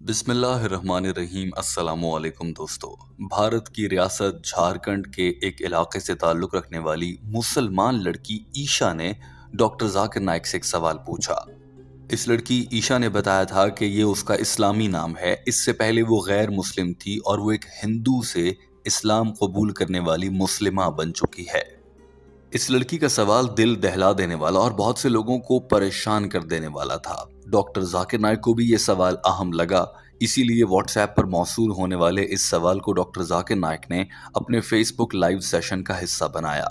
بسم اللہ الرحمن الرحیم۔ السلام علیکم دوستو۔ بھارت کی ریاست جھارکھنڈ کے ایک علاقے سے تعلق رکھنے والی مسلمان لڑکی عیشا نے ڈاکٹر ذاکر نائک سے ایک سوال پوچھا۔ اس لڑکی عیشا نے بتایا تھا کہ یہ اس کا اسلامی نام ہے۔ اس سے پہلے وہ غیر مسلم تھی اور وہ ایک ہندو سے اسلام قبول کرنے والی مسلمہ بن چکی ہے۔ اس لڑکی کا سوال دل دہلا دینے والا اور بہت سے لوگوں کو پریشان کر دینے والا تھا۔ ڈاکٹر ذاکر نائک کو بھی یہ سوال اہم لگا، اسی لیے واٹس ایپ پر موصول ہونے والے اس سوال کو ڈاکٹر ذاکر نائک نے اپنے فیس بک لائیو سیشن کا حصہ بنایا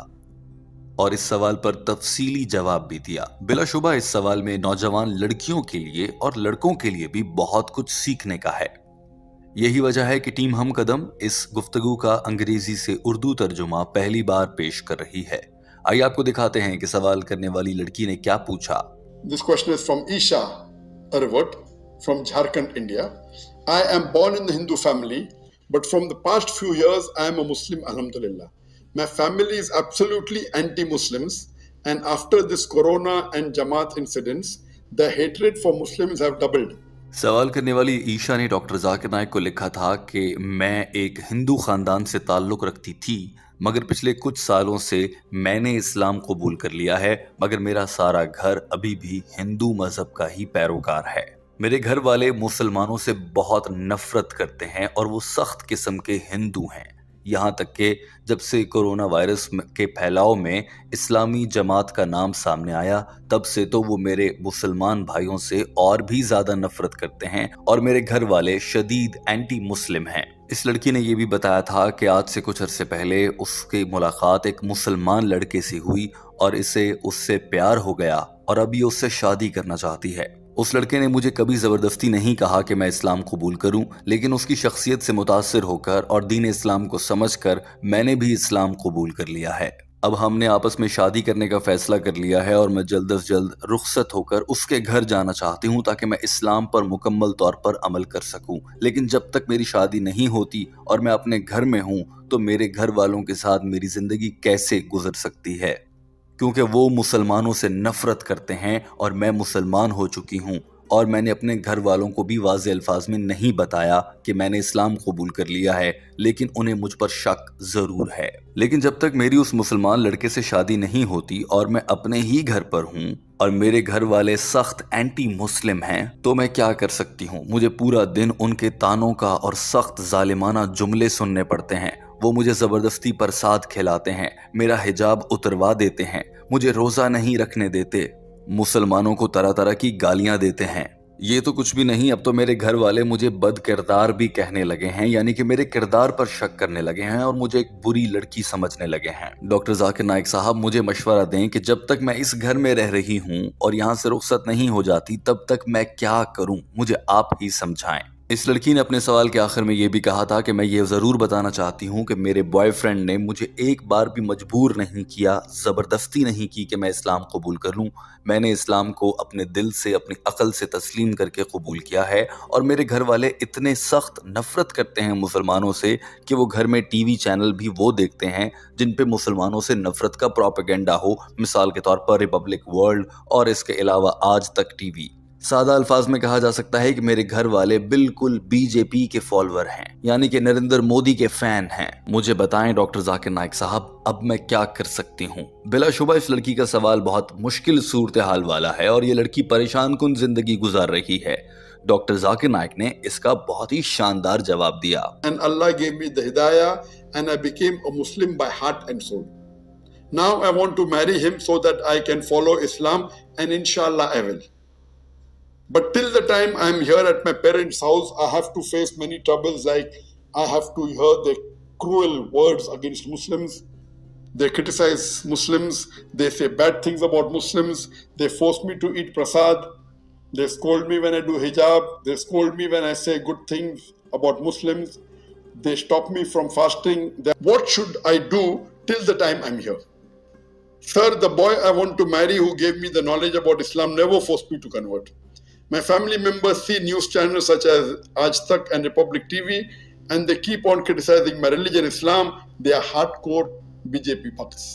اور اس سوال پر تفصیلی جواب بھی دیا۔ بلا شبہ اس سوال میں نوجوان لڑکیوں کے لیے اور لڑکوں کے لیے بھی بہت کچھ سیکھنے کا ہے۔ یہی وجہ ہے کہ ٹیم ہم قدم اس گفتگو کا انگریزی سے اردو ترجمہ پہلی بار پیش کر رہی ہے۔ آئیے آپ کو دکھاتے ہیں کہ سوال کرنے والی لڑکی نے کیا پوچھا۔ This question is from Isha Arvat from Jharkhand, India. I am born in the Hindu family, but from the past few years I am a Muslim, alhamdulillah. My family is absolutely anti-Muslims, and after this Corona and Jamaat incidents, the hatred for Muslims have doubled. سوال کرنے والی عیشا نے doctor Zakir Naik کو لکھا تھا کہ میں ایک ہندو خاندان سے تعلق رکھتی تھی، مگر پچھلے کچھ سالوں سے میں نے اسلام قبول کر لیا ہے، مگر میرا سارا گھر ابھی بھی ہندو مذہب کا ہی پیروکار ہے۔ میرے گھر والے مسلمانوں سے بہت نفرت کرتے ہیں اور وہ سخت قسم کے ہندو ہیں، یہاں تک کہ جب سے کورونا وائرس کے پھیلاؤ میں اسلامی جماعت کا نام سامنے آیا، تب سے تو وہ میرے مسلمان بھائیوں سے اور بھی زیادہ نفرت کرتے ہیں اور میرے گھر والے شدید اینٹی مسلم ہیں۔ اس لڑکی نے یہ بھی بتایا تھا کہ آج سے کچھ عرصے پہلے اس کی ملاقات ایک مسلمان لڑکے سے ہوئی اور اسے اس سے پیار ہو گیا اور اب یہ اس سے شادی کرنا چاہتی ہے۔ اس لڑکے نے مجھے کبھی زبردستی نہیں کہا کہ میں اسلام قبول کروں، لیکن اس کی شخصیت سے متاثر ہو کر اور دین اسلام کو سمجھ کر میں نے بھی اسلام قبول کر لیا ہے۔ اب ہم نے آپس میں شادی کرنے کا فیصلہ کر لیا ہے اور میں جلد از جلد رخصت ہو کر اس کے گھر جانا چاہتی ہوں تاکہ میں اسلام پر مکمل طور پر عمل کر سکوں، لیکن جب تک میری شادی نہیں ہوتی اور میں اپنے گھر میں ہوں تو میرے گھر والوں کے ساتھ میری زندگی کیسے گزر سکتی ہے، کیونکہ وہ مسلمانوں سے نفرت کرتے ہیں اور میں مسلمان ہو چکی ہوں، اور میں نے اپنے گھر والوں کو بھی واضح الفاظ میں نہیں بتایا کہ میں نے اسلام قبول کر لیا ہے، لیکن انہیں مجھ پر شک ضرور ہے۔ لیکن جب تک میری اس مسلمان لڑکے سے شادی نہیں ہوتی اور میں اپنے ہی گھر پر ہوں اور میرے گھر والے سخت اینٹی مسلم ہیں تو میں کیا کر سکتی ہوں؟ مجھے پورا دن ان کے طعنوں کا اور سخت ظالمانہ جملے سننے پڑتے ہیں۔ وہ مجھے زبردستی پرساد کھلاتے ہیں، میرا حجاب اتروا دیتے ہیں، مجھے روزہ نہیں رکھنے دیتے، مسلمانوں کو طرح طرح کی گالیاں دیتے ہیں۔ یہ تو کچھ بھی نہیں، اب تو میرے گھر والے مجھے بد کردار بھی کہنے لگے ہیں، یعنی کہ میرے کردار پر شک کرنے لگے ہیں اور مجھے ایک بری لڑکی سمجھنے لگے ہیں۔ ڈاکٹر ذاکر نائک صاحب مجھے مشورہ دیں کہ جب تک میں اس گھر میں رہ رہی ہوں اور یہاں سے رخصت نہیں ہو جاتی تب تک میں کیا کروں، مجھے آپ ہی سمجھائیں۔ اس لڑکی نے اپنے سوال کے آخر میں یہ بھی کہا تھا کہ میں یہ ضرور بتانا چاہتی ہوں کہ میرے بوائے فرینڈ نے مجھے ایک بار بھی مجبور نہیں کیا، زبردستی نہیں کی کہ میں اسلام قبول کر لوں۔ میں نے اسلام کو اپنے دل سے، اپنی عقل سے تسلیم کر کے قبول کیا ہے، اور میرے گھر والے اتنے سخت نفرت کرتے ہیں مسلمانوں سے کہ وہ گھر میں ٹی وی چینل بھی وہ دیکھتے ہیں جن پہ مسلمانوں سے نفرت کا پروپیگنڈا ہو، مثال کے طور پر ریپبلک ورلڈ اور اس کے علاوہ آج تک ٹی وی۔ سادہ الفاظ میں کہا جا سکتا ہے کہ میرے گھر والے بالکل بی جے پی کے فالوور ہیں، یعنی کہ نریندر مودی کے فین ہیں۔ مجھے بتائیں ڈاکٹر ذاکر نائک صاحب، اب میں کیا کر سکتی ہوں؟ بلا شبہ اس لڑکی کا سوال بہت مشکل صورتحال والا ہے اور یہ لڑکی پریشان کن زندگی گزار رہی ہے۔ ڈاکٹر ذاکر نائک نے اس کا بہت ہی شاندار جواب دیا۔ And Allah gave me the hidayah and I became a Muslim by heart and soul. Now I want to marry him so that I can follow Islam, and inshallah I will. But till the time I'm here at my parents' house, I have to face many troubles, like I have to hear the cruel words against Muslims. They criticize Muslims. They say bad things about Muslims. They force me to eat prasad. They scold me when I do hijab. They scold me when I say good things about Muslims. They stop me from fasting. What should I do till the time I'm here? Sir, the boy I want to marry who gave me the knowledge about Islam never forced me to convert. My family members see news channels such as Aaj Tak and Republic TV, and they keep on criticizing my religion, Islam. They are hardcore BJP puppets.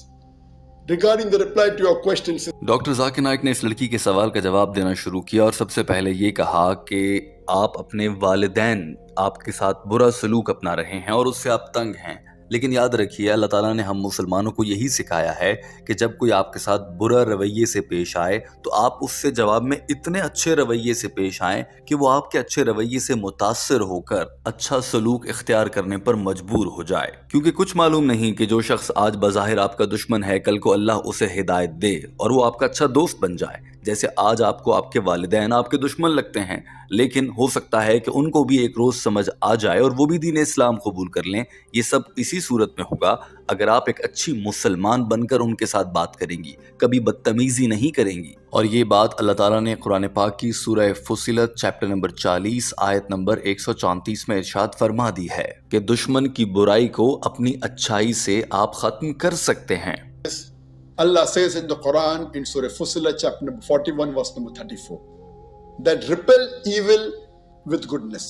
regarding the reply to your question, doctor Zakir Naik نے اس لڑکی کے سوال کا جواب دینا شروع کیا اور سب سے پہلے یہ کہا کہ آپ اپنے والدین آپ کے ساتھ برا سلوک اپنا رہے ہیں اور اس سے آپ تنگ ہیں، لیکن یاد رکھیے اللہ تعالیٰ نے ہم مسلمانوں کو یہی سکھایا ہے کہ جب کوئی آپ کے ساتھ برا رویے سے پیش آئے تو آپ اس سے جواب میں اتنے اچھے رویے سے پیش آئیں کہ وہ آپ کے اچھے رویے سے متاثر ہو کر اچھا سلوک اختیار کرنے پر مجبور ہو جائے، کیونکہ کچھ معلوم نہیں کہ جو شخص آج بظاہر آپ کا دشمن ہے کل کو اللہ اسے ہدایت دے اور وہ آپ کا اچھا دوست بن جائے۔ جیسے آج آپ کو آپ کے والدین آپ کے دشمن لگتے ہیں، لیکن ہو سکتا ہے کہ ان کو بھی ایک روز سمجھ آ جائے اور وہ بھی دین اسلام قبول کر لیں۔ یہ سب اسی صورت میں ہوگا اگر آپ ایک اچھی مسلمان بن کر ان کے ساتھ بات کریں گی، کبھی بدتمیزی نہیں کریں گی۔ اور یہ بات اللہ تعالیٰ نے قرآن پاک کی سورہ فصلت چیپٹر نمبر 40 آیت نمبر 134 میں ارشاد فرما دی ہے کہ دشمن کی برائی کو اپنی اچھائی سے آپ ختم کر سکتے ہیں۔ Allah says in the Quran in Surah Fussilat chapter number 41 verse number 34 that repel evil with goodness.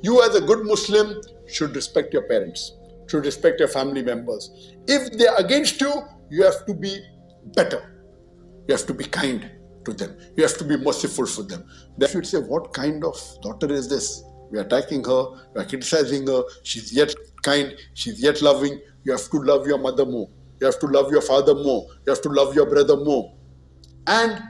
You as a good Muslim should respect your parents, should respect your family members. If they are against you, you have to be better. You have to be kind to them. You have to be merciful for them. They should say, what kind of daughter is this? We are attacking her, we are criticizing her, she's yet kind, she's yet loving. You have to love your mother more. You have to love your father more. You have to love your brother more. And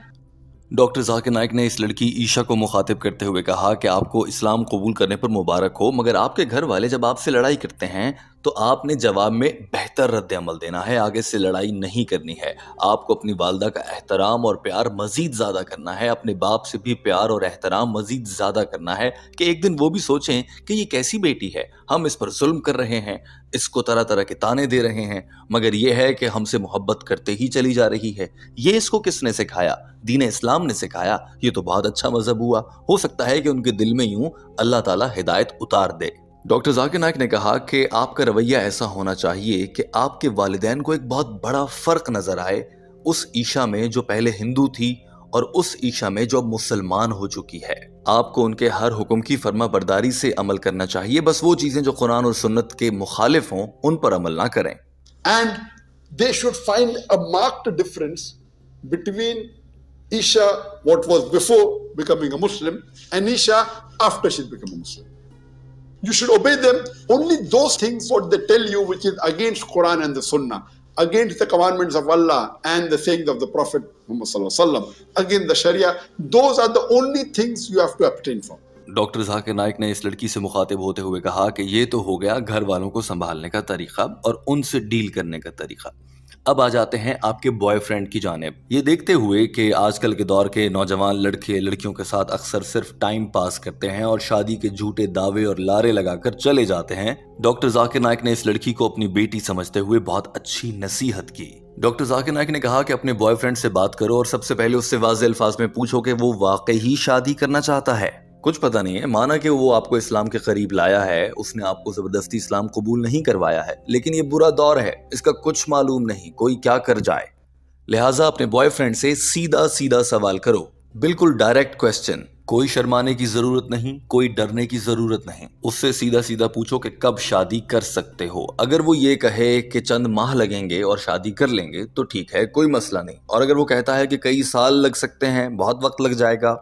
doctor Zakir Naik نے اس لڑکی عیشا کو مخاطب کرتے ہوئے کہا کہ آپ کو اسلام قبول کرنے پر مبارک ہو، مگر آپ کے گھر والے جب آپ سے لڑائی کرتے ہیں تو آپ نے جواب میں بہتر رد عمل دینا ہے، آگے سے لڑائی نہیں کرنی ہے۔ آپ کو اپنی والدہ کا احترام اور پیار مزید زیادہ کرنا ہے، اپنے باپ سے بھی پیار اور احترام مزید زیادہ کرنا ہے کہ ایک دن وہ بھی سوچیں کہ یہ کیسی بیٹی ہے، ہم اس پر ظلم کر رہے ہیں، اس کو طرح طرح کے تانے دے رہے ہیں، مگر یہ ہے کہ ہم سے محبت کرتے ہی چلی جا رہی ہے۔ یہ اس کو کس نے سکھایا؟ دین اسلام نے سکھایا۔ یہ تو بہت اچھا مذہب ہوا، ہو سکتا ہے کہ ان کے دل میں یوں اللہ تعالیٰ ہدایت اتار دے۔ ڈاکٹر ذاکر نائک نے کہا کہ آپ کا رویہ ایسا ہونا چاہیے کہ آپ کے والدین کو ایک بہت بڑا فرق نظر آئے اس عیشا میں جو پہلے ہندو تھی اور اس عیشا میں جو اب مسلمان ہو چکی ہے۔ آپ کو ان کے ہر حکم کی فرما برداری سے عمل کرنا چاہیے، بس وہ چیزیں جو قرآن اور سنت کے مخالف ہوں ان پر عمل نہ کریں۔ And they should find a marked difference between Isha, what was before becoming a Muslim, and Isha after she's become a Muslim. You should obey them only those things what they tell you which is against Quran and the Sunnah, against the commandments of Allah and the sayings of the Prophet Muhammad sallallahu alaihi wasallam, against the Sharia. Those are the only things you have to abstain from. Doctor Zakir Naik نے اس لڑکی سے مخاطب ہوتے ہوئے کہا کہ یہ تو ہو گیا گھر والوں کو سنبھالنے کا طریقہ اور ان سے ڈیل کرنے کا طریقہ۔ اب آ جاتے ہیں آپ کے بوائے فرینڈ کی جانب۔ یہ دیکھتے ہوئے کہ آج کل کے دور کے نوجوان لڑکے لڑکیوں کے ساتھ اکثر صرف ٹائم پاس کرتے ہیں اور شادی کے جھوٹے دعوے اور لارے لگا کر چلے جاتے ہیں، ڈاکٹر ذاکر نائک نے اس لڑکی کو اپنی بیٹی سمجھتے ہوئے بہت اچھی نصیحت کی۔ ڈاکٹر ذاکر نائک نے کہا کہ اپنے بوائے فرینڈ سے بات کرو اور سب سے پہلے اس سے واضح الفاظ میں پوچھو کہ وہ واقعی شادی کرنا چاہتا ہے۔ کچھ پتہ نہیں ہے، مانا کہ وہ آپ کو اسلام کے قریب لایا ہے، اس نے آپ کو زبردستی اسلام قبول نہیں کروایا ہے، لیکن یہ برا دور ہے، اس کا کچھ معلوم نہیں کوئی کیا کر جائے۔ لہٰذا اپنے بوائے فرینڈ سے سیدھا سیدھا سوال کرو، بالکل ڈائریکٹ کویسچن، کوئی شرمانے کی ضرورت نہیں، کوئی ڈرنے کی ضرورت نہیں۔ اس سے سیدھا سیدھا پوچھو کہ کب شادی کر سکتے ہو۔ اگر وہ یہ کہے کہ چند ماہ لگیں گے اور شادی کر لیں گے تو ٹھیک ہے، کوئی مسئلہ نہیں، اور اگر وہ کہتا ہے کہ کئی سال لگ سکتے ہیں، بہت وقت لگ جائے گا،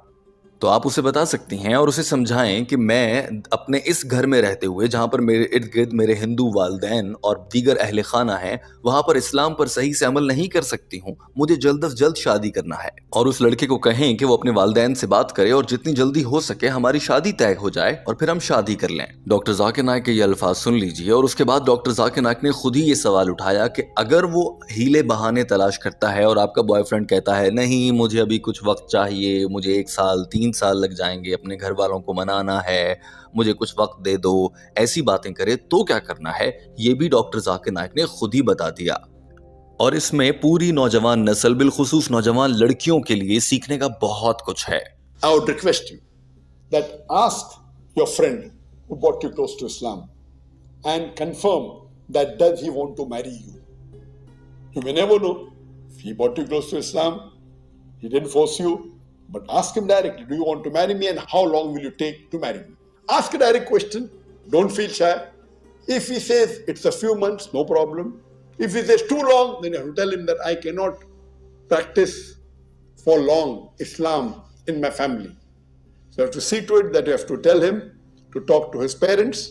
تو آپ اسے بتا سکتی ہیں اور اسے سمجھائیں کہ میں اپنے اس گھر میں رہتے ہوئے جہاں پر میرے ارد گرد میرے ہندو والدین اور دیگر اہل خانہ ہیں، وہاں پر اسلام پر صحیح سے عمل نہیں کر سکتی ہوں، مجھے جلد از جلد شادی کرنا ہے۔ اور اس لڑکے کو کہیں کہ وہ اپنے والدین سے بات کرے اور جتنی جلدی ہو سکے ہماری شادی طے ہو جائے اور پھر ہم شادی کر لیں۔ ڈاکٹر ذاکر نائک کے یہ الفاظ سن لیجئے، اور اس کے بعد ڈاکٹر ذاکر نائک نے خود ہی یہ سوال اٹھایا کہ اگر وہ ہیلے بہانے تلاش کرتا ہے اور آپ کا بوائے فرینڈ کہتا ہے نہیں مجھے ابھی کچھ وقت چاہیے، مجھے 1 سال 3 سال لگ جائیں گے، اپنے گھر والوں کو منانا ہے، مجھے کچھ وقت دے دو، ایسی باتیں کرے تو کیا کرنا ہے، یہ بھی ڈاکٹر ذاکر نائک نے خود ہی بتا دیا۔ اور اس میں پوری نوجوان نسل بالخصوص نوجوان لڑکیوں کے لیے سیکھنے کا بہت کچھ ہے۔ I would request you that ask your friend who brought you close to Islam and confirm that does he want to marry you. You may never know. If he brought you close to Islam, he didn't force you, but ask him directly, do you want to marry me and how long will you take to marry me? Ask a direct question. Don't feel shy. If he says it's a few months, no problem. If he says too long, then you have to tell him that I cannot practice for long Islam in my family. So you have to see to it that you have to tell him to talk to his parents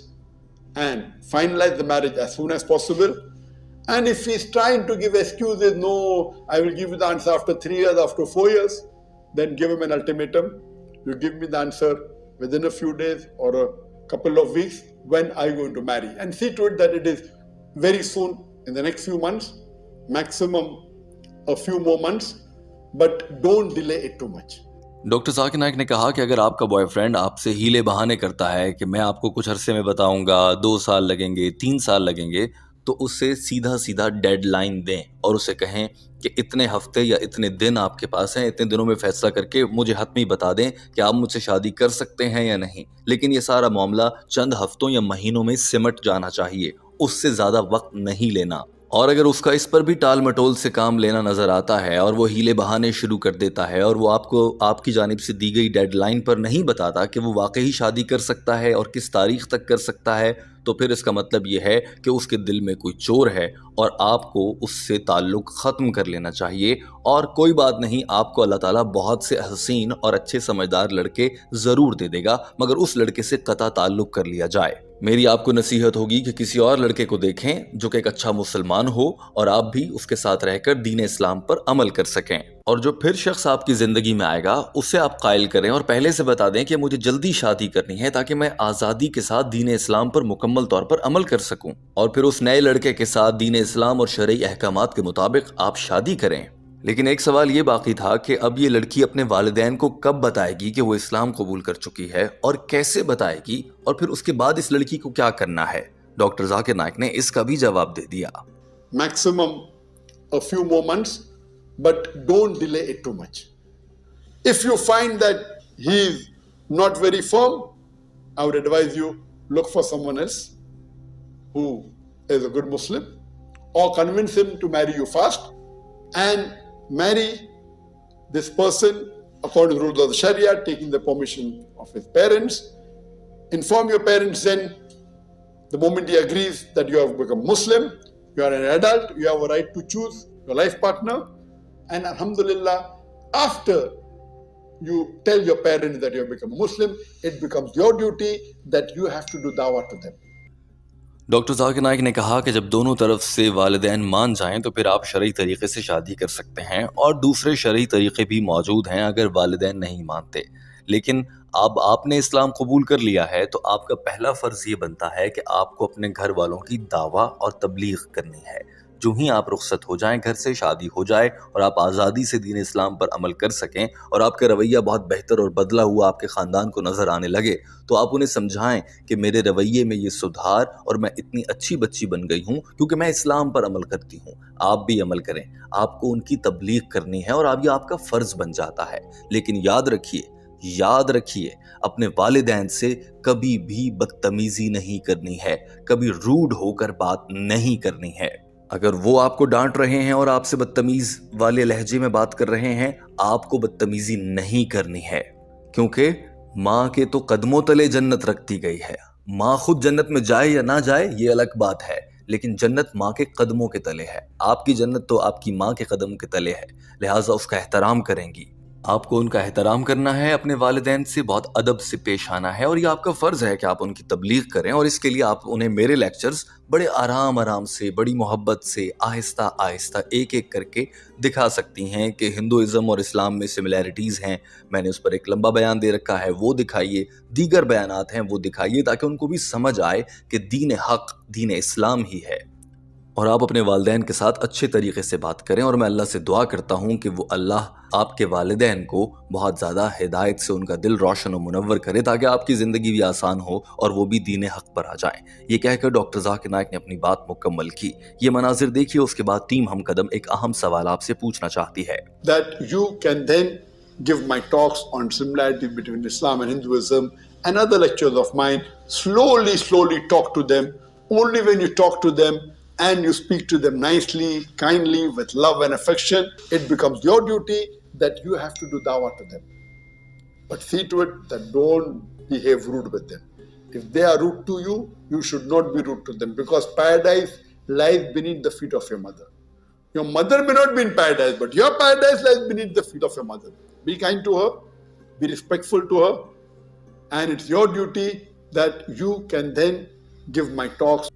and finalize the marriage as soon as possible. And if he's trying to give excuses, no, I will give you the answer after 3 years, after 4 years, then give him an ultimatum. You give me the answer within a few days or a couple of weeks, when are you going to marry? And see to it that it is very soon, in the next few months, maximum a few more months, but don't delay it too much. Doctor Zakir Naik نے کہا کہ اگر آپ کا boy friend آپ سے ہیلے بہانے کرتا ہے کہ میں آپ کو کچھ عرصے میں بتاؤں گا، 2 سال لگیں گے، 3 سال لگیں گے، تو اسے سیدھا ڈیڈ لائن دیں اور اسے کہیں کہ اتنے ہفتے یا اتنے دن آپ کے پاس ہیں، اتنے دنوں میں فیصلہ کر کے مجھے حتمی بتا دیں کہ آپ مجھ سے شادی کر سکتے ہیں یا نہیں. لیکن یہ سارا معاملہ چند ہفتوں یا مہینوں میں سمٹ جانا چاہیے، اس سے زیادہ وقت نہیں لینا. اور اگر اس کا اس پر بھی ٹال مٹول سے کام لینا نظر آتا ہے اور وہ ہیلے بہانے شروع کر دیتا ہے اور وہ آپ کو آپ کی جانب سے دی گئی ڈیڈ لائن پر نہیں بتاتا کہ وہ واقعی شادی کر سکتا ہے اور کس تاریخ تک کر سکتا ہے، تو پھر اس کا مطلب یہ ہے کہ اس کے دل میں کوئی چور ہے اور آپ کو اس سے تعلق ختم کر لینا چاہیے. اور کوئی بات نہیں، آپ کو اللہ تعالیٰ بہت سے حسین اور اچھے سمجھدار لڑکے ضرور دے دے گا، مگر اس لڑکے سے قطع تعلق کر لیا جائے. میری آپ کو نصیحت ہوگی کہ کسی اور لڑکے کو دیکھیں جو کہ ایک اچھا مسلمان ہو اور آپ بھی اس کے ساتھ رہ کر دین اسلام پر عمل کر سکیں. اور جو پھر شخص آپ کی زندگی میں آئے گا اسے آپ قائل کریں اور پہلے سے بتا دیں کہ مجھے جلدی شادی کرنی ہے تاکہ میں آزادی کے ساتھ دین اسلام پر مکمل طور پر عمل کر سکوں. اور پھر اس نئے لڑکے کے ساتھ دین اسلام اور شرعی احکامات کے مطابق آپ شادی کریں. لیکن ایک سوال یہ باقی تھا کہ اب یہ لڑکی اپنے والدین کو کب بتائے گی کہ وہ اسلام قبول کر چکی ہے اور کیسے بتائے گی، اور پھر اس کے بعد اس لڑکی کو کیا کرنا ہے. ڈاکٹر ذاکر نائک نے اس کا بھی جواب دے دیا. Maximum a few more months, but don't delay it too much. If you find that he is not very firm, I would advise you look for someone else who is a good Muslim, or convince him to marry you fast and marry this person according to the rules of the Sharia, taking the permission of his parents. Inform your parents then, the moment he agrees that you have become Muslim, you are an adult, you have a right to choose your life partner. And alhamdulillah, after you tell your parents that you have become a Muslim, it becomes your duty that you have to do dawah to them. Doctor Zakir Naik نے کہا کہ جب دونوں طرف سے والدین مان جائیں تو پھر آپ شرعی طریقے سے شادی کر سکتے ہیں، اور دوسرے شرعی طریقے بھی موجود ہیں اگر والدین نہیں مانتے. لیکن اب آپ نے اسلام قبول کر لیا ہے تو آپ کا پہلا فرض یہ بنتا ہے کہ آپ کو اپنے گھر والوں کی دعویٰ اور تبلیغ کرنی ہے. جو ہی آپ رخصت ہو جائیں گھر سے، شادی ہو جائے اور آپ آزادی سے دین اسلام پر عمل کر سکیں اور آپ کا رویہ بہت بہتر اور بدلا ہوا آپ کے خاندان کو نظر آنے لگے، تو آپ انہیں سمجھائیں کہ میرے رویے میں یہ سدھار اور میں اتنی اچھی بچی بن گئی ہوں کیونکہ میں اسلام پر عمل کرتی ہوں. آپ بھی عمل کریں، آپ کو ان کی تبلیغ کرنی ہے اور اب یہ آپ کا فرض بن جاتا ہے. لیکن یاد رکھیے اپنے والدین سے کبھی بھی بدتمیزی نہیں کرنی ہے، کبھی روڈ ہو کر بات نہیں کرنی ہے. اگر وہ آپ کو ڈانٹ رہے ہیں اور آپ سے بدتمیز والے لہجے میں بات کر رہے ہیں، آپ کو بدتمیزی نہیں کرنی ہے، کیونکہ ماں کے تو قدموں تلے جنت رکھتی گئی ہے. ماں خود جنت میں جائے یا نہ جائے یہ الگ بات ہے، لیکن جنت ماں کے قدموں کے تلے ہے. آپ کی جنت تو آپ کی ماں کے قدم کے تلے ہے، لہٰذا اس کا احترام کریں گی. آپ کو ان کا احترام کرنا ہے، اپنے والدین سے بہت ادب سے پیش آنا ہے، اور یہ آپ کا فرض ہے کہ آپ ان کی تبلیغ کریں. اور اس کے لیے آپ انہیں میرے لیکچرز بڑے آرام سے، بڑی محبت سے، آہستہ ایک ایک کر کے دکھا سکتی ہیں کہ ہندوازم اور اسلام میں سملیرٹیز ہیں. میں نے اس پر ایک لمبا بیان دے رکھا ہے، وہ دکھائیے. دیگر بیانات ہیں وہ دکھائیے تاکہ ان کو بھی سمجھ آئے کہ دین حق دین اسلام ہی ہے. اور آپ اپنے والدین کے ساتھ اچھے طریقے سے بات کریں، اور میں اللہ سے دعا کرتا ہوں کہ وہ اللہ آپ کے والدین کو بہت زیادہ ہدایت سے ان کا دل روشن و منور کرے تاکہ آپ کی زندگی بھی آسان ہو اور وہ بھی دین حق پر آ جائیں. یہ کہہ کر ڈاکٹر ذاکر نائک نے اپنی بات مکمل کی. یہ مناظر دیکھیے، اس کے بعد ٹیم ہم قدم ایک اہم سوال آپ سے پوچھنا چاہتی ہے. That you can then give my talks on similarity between Islam and Hinduism and other lectures of mine. Slowly talk to them. Only when you talk to them and you speak to them nicely, kindly, with love and affection, it becomes your duty that you have to do dawah to them. But see to it that don't behave rude with them. If they are rude to you, you should not be rude to them, because paradise lies beneath the feet of your mother. Your mother may not be in paradise, but your paradise lies beneath the feet of your mother. Be kind to her, be respectful to her, and it's your duty that you can then give my talks.